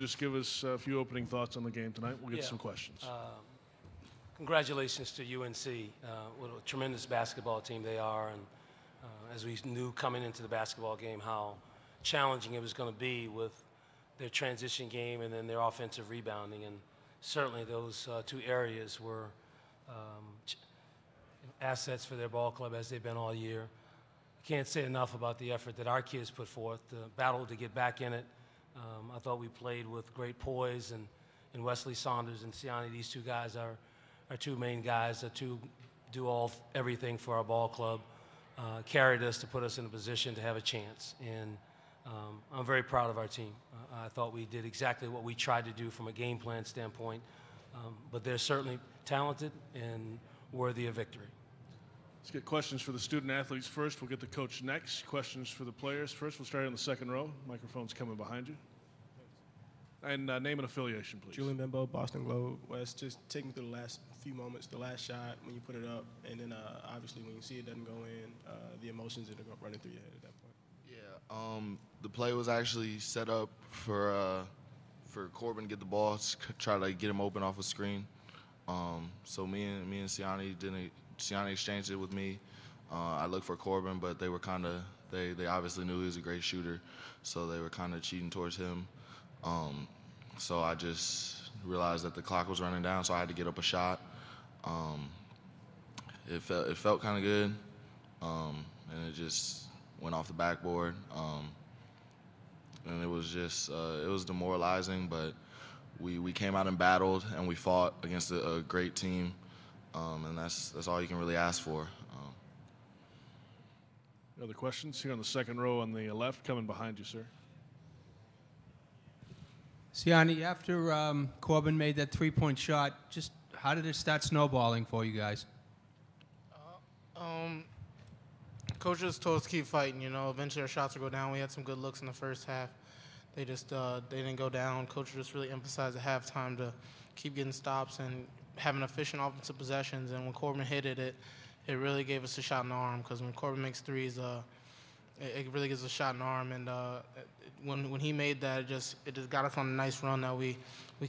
Just give us a few opening thoughts on the game tonight. We'll get to some questions. Congratulations to UNC. What a tremendous basketball team they are. And as we knew coming into the basketball game how challenging it was going to be with their transition game and then their offensive rebounding. And certainly those two areas were assets for their ball club as they've been all year. I can't say enough about the effort that our kids put forth, the battle to get back in it. I thought we played with great poise, and Wesley Saunders and Siani, these two guys are our two main guys that do everything for our ball club, carried us to put us in a position to have a chance. And I'm very proud of our team. I thought we did exactly what we tried to do from a game plan standpoint, but they're certainly talented and worthy of victory. Let's get questions for the student athletes first. We'll get the coach next. Questions for the players first. We'll start in the second row. Microphone's coming behind you. And name and affiliation, please. Julian Bimbo, Boston Globe. Wes, just take me through the last few moments, the last shot when you put it up, and then obviously when you see it doesn't go in, the emotions that are running through your head at that point. Yeah, the play was actually set up for Corbin to get the ball, try to get him open off a screen. So me and Siani exchanged it with me. I looked for Corbin, but they were they obviously knew he was a great shooter, so they were kind of cheating towards him. So I just realized that the clock was running down, so I had to get up a shot. It felt kind of good, and it just went off the backboard. And it was just it was demoralizing, but we came out and battled, and we fought against a great team. And that's all you can really ask for. Other questions? Here on the second row on the left, coming behind you, sir. Siani, after Corbin made that three-point shot, just how did it start snowballing for you guys? Coach just told us to keep fighting. You know, eventually our shots would go down. We had some good looks in the first half. They just they didn't go down. Coach just really emphasized at halftime to keep getting stops and having efficient offensive possessions. And when Corbin hit it, it really gave us a shot in the arm, because when Corbin makes threes, it really gives us a shot in the arm. And when he made that, it just got us on a nice run that we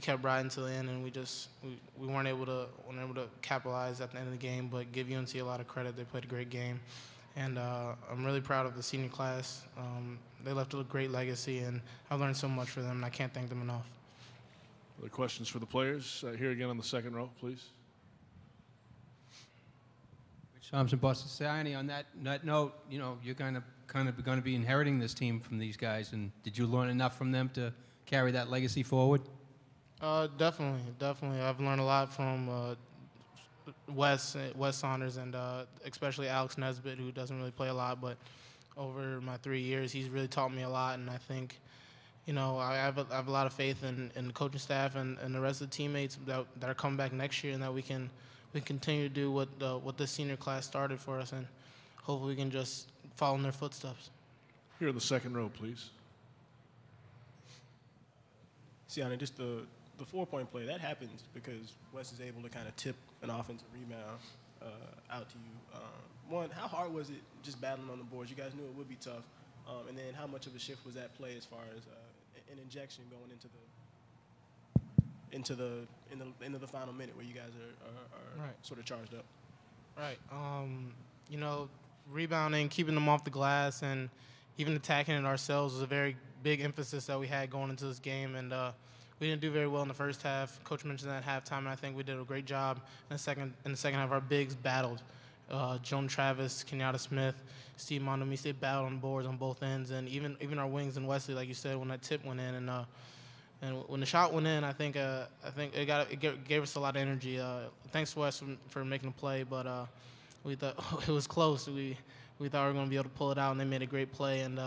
kept riding to the end, and we weren't able to capitalize at the end of the game. But give UNC a lot of credit. They played a great game, and I'm really proud of the senior class. They left a great legacy, and I've learned so much from them, and I can't thank them enough. Other questions for the players? Here again on the second row, please. Rich Thompson, Boston. Siani, on that note, you know, you're kind of going to be inheriting this team from these guys, and did you learn enough from them to carry that legacy forward? Definitely. I've learned a lot from Wes Saunders, and especially Alex Nesbitt, who doesn't really play a lot, but over my 3 years, he's really taught me a lot, and I think, you know, I have a lot of faith in the coaching staff and the rest of the teammates that are coming back next year, and that we can continue to do what the senior class started for us, and hopefully we can just follow in their footsteps. Here in the second row, please. Siani, just the 4-point play, that happens because Wes is able to kind of tip an offensive rebound out to you. One, how hard was it just battling on the boards? You guys knew it would be tough. And then how much of a shift was that play as far as an injection going into the final minute where you guys are Right. sort of charged up? Right. You know, rebounding, keeping them off the glass, and even attacking it ourselves was a very big emphasis that we had going into this game. And we didn't do very well in the first half. Coach mentioned that at halftime, and I think we did a great job in the second half. Our bigs battled. Joan Travis, Kenyatta Smith, Steve Mondomise, they battled on boards on both ends, and even our wings and Wesley, like you said, when that tip went in, and when the shot went in, I think it gave us a lot of energy. Thanks to Wes for making the play, but we thought it was close. We thought we were going to be able to pull it out, and they made a great play, and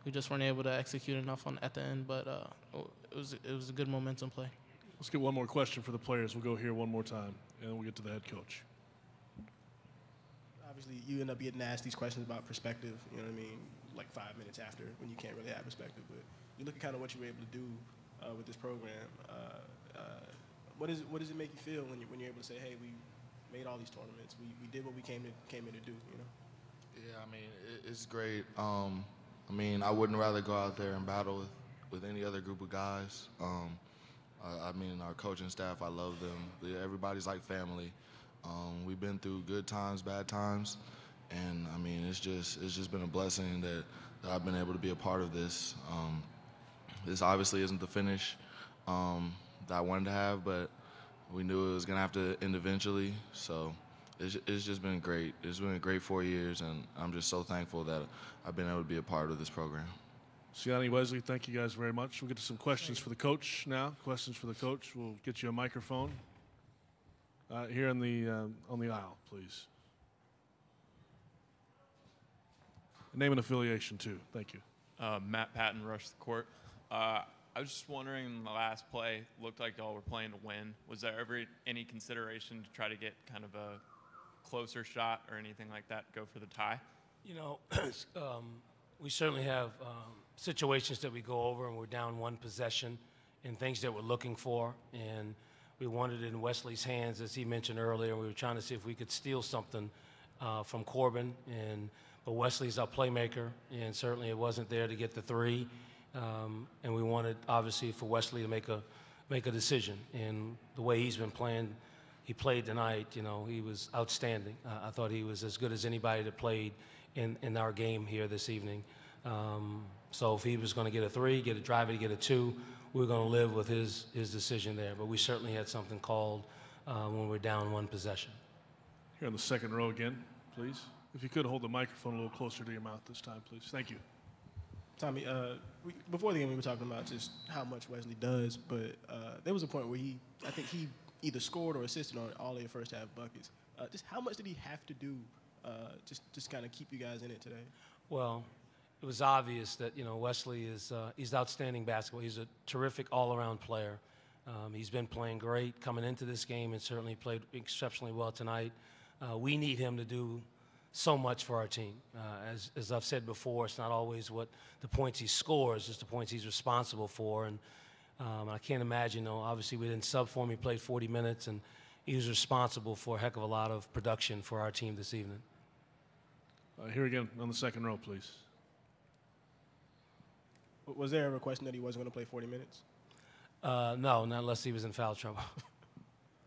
we just weren't able to execute enough at the end. But it was a good momentum play. Let's get one more question for the players. We'll go here one more time, and then we'll get to the head coach. Obviously, you end up getting asked these questions about perspective, you know what I mean, like 5 minutes after, when you can't really have perspective. But you look at kind of what you were able to do with this program. What does it make you feel when you're able to say, hey, we made all these tournaments, we did what we came in to do, you know? Yeah, I mean, it's great. I mean, I wouldn't rather go out there and battle with any other group of guys. I mean, our coaching staff, I love them. Everybody's like family. We've been through good times, bad times, and I mean, it's just been a blessing that I've been able to be a part of this. This obviously isn't the finish that I wanted to have, but we knew it was gonna have to end eventually. So it's just been great. It's been a great 4 years, and I'm just so thankful that I've been able to be a part of this program. Siani, Wesley, thank you guys very much. We'll get to some questions for the coach now. Questions for the coach. We'll get you a microphone here on the aisle, please. Name and affiliation, too. Thank you. Matt Patton rushed the court. I was just wondering, in the last play, looked like y'all were playing to win. Was there ever any consideration to try to get kind of a closer shot or anything like that, go for the tie? You know, we certainly have situations that we go over, and we're down one possession and things that we're looking for. And we wanted it in Wesley's hands, as he mentioned earlier. We were trying to see if we could steal something from Corbin. But Wesley's our playmaker, and certainly it wasn't there to get the three. And we wanted, obviously, for Wesley to make a decision. And the way he's been playing, he played tonight, you know, he was outstanding. I thought he was as good as anybody that played in our game here this evening. So if he was going to get a three, get a driver to get a two, we were going to live with his decision there. But we certainly had something called when we're down one possession. Here on the second row again, please. If you could hold the microphone a little closer to your mouth this time, please. Thank you. Tommy, before the game we were talking about just how much Wesley does, but there was a point where I think he either scored or assisted on all of your first half buckets. Just how much did he have to do just kind of keep you guys in it today? Well, it was obvious that, you know, Wesley he's outstanding basketball. He's a terrific all-around player. He's been playing great coming into this game and certainly played exceptionally well tonight. We need him to do so much for our team. As I've said before, it's not always what the points he scores, it's the points he's responsible for. And I can't imagine, though, obviously we didn't sub for him. He played 40 minutes, and he was responsible for a heck of a lot of production for our team this evening. Here again on the second row, please. Was there ever a question that he wasn't going to play 40 minutes? No, not unless he was in foul trouble.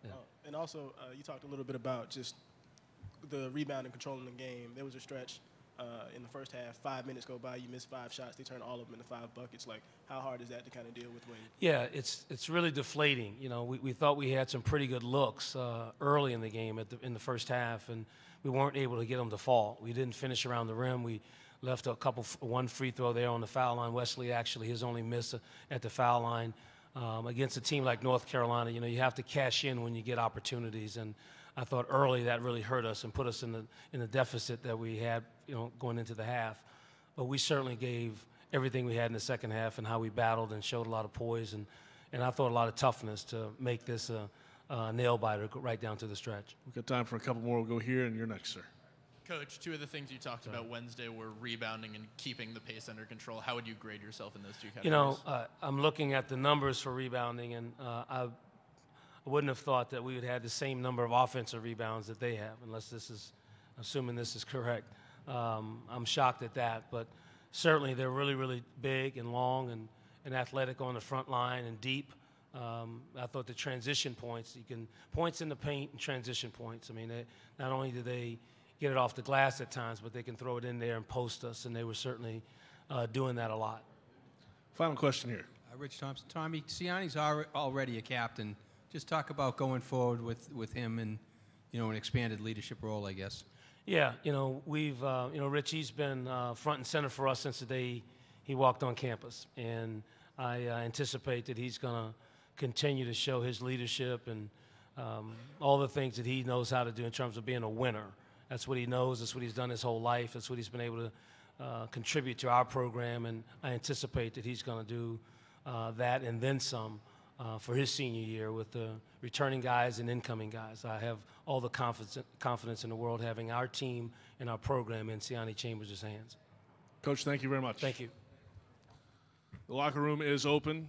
Yeah. And also, you talked a little bit about just the rebound and controlling the game. There was a stretch in the first half, 5 minutes go by, you miss 5 shots, they turn all of them into 5 buckets. Like, how hard is that to kind of deal with when? Yeah, it's really deflating. You know, we thought we had some pretty good looks early in the game in the first half, and we weren't able to get them to fall. We didn't finish around the rim. We left one free throw there on the foul line. Wesley, actually, his only miss at the foul line. Against a team like North Carolina, you know, you have to cash in when you get opportunities, and I thought early that really hurt us and put us in the deficit that we had, you know, going into the half. But we certainly gave everything we had in the second half and how we battled and showed a lot of poise and I thought a lot of toughness to make this a nail biter right down to the stretch. We've got time for a couple more. We'll go here, and you're next, sir. Coach, two of the things you talked about Wednesday were rebounding and keeping the pace under control. How would you grade yourself in those two categories? You know, I'm looking at the numbers for rebounding, and I wouldn't have thought that we would have the same number of offensive rebounds that they have, assuming this is correct. I'm shocked at that, but certainly they're really, really big and long and athletic on the front line and deep. I thought the transition points, points in the paint and transition points. I mean, not only do they get it off the glass at times, but they can throw it in there and post us, and they were certainly doing that a lot. Final question here. Rich Thompson. Tommy, Siani's already a captain. Just talk about going forward with him and, you know, an expanded leadership role, I guess. Yeah, you know, we've, you know, Richie's been front and center for us since the day he walked on campus. And I anticipate that he's going to continue to show his leadership and all the things that he knows how to do in terms of being a winner. That's what he knows. That's what he's done his whole life. That's what he's been able to contribute to our program. And I anticipate that he's going to do that and then some for his senior year with the returning guys and incoming guys. I have all the confidence in the world having our team and our program in Siani Chambers' hands. Coach, thank you very much. Thank you. The locker room is open.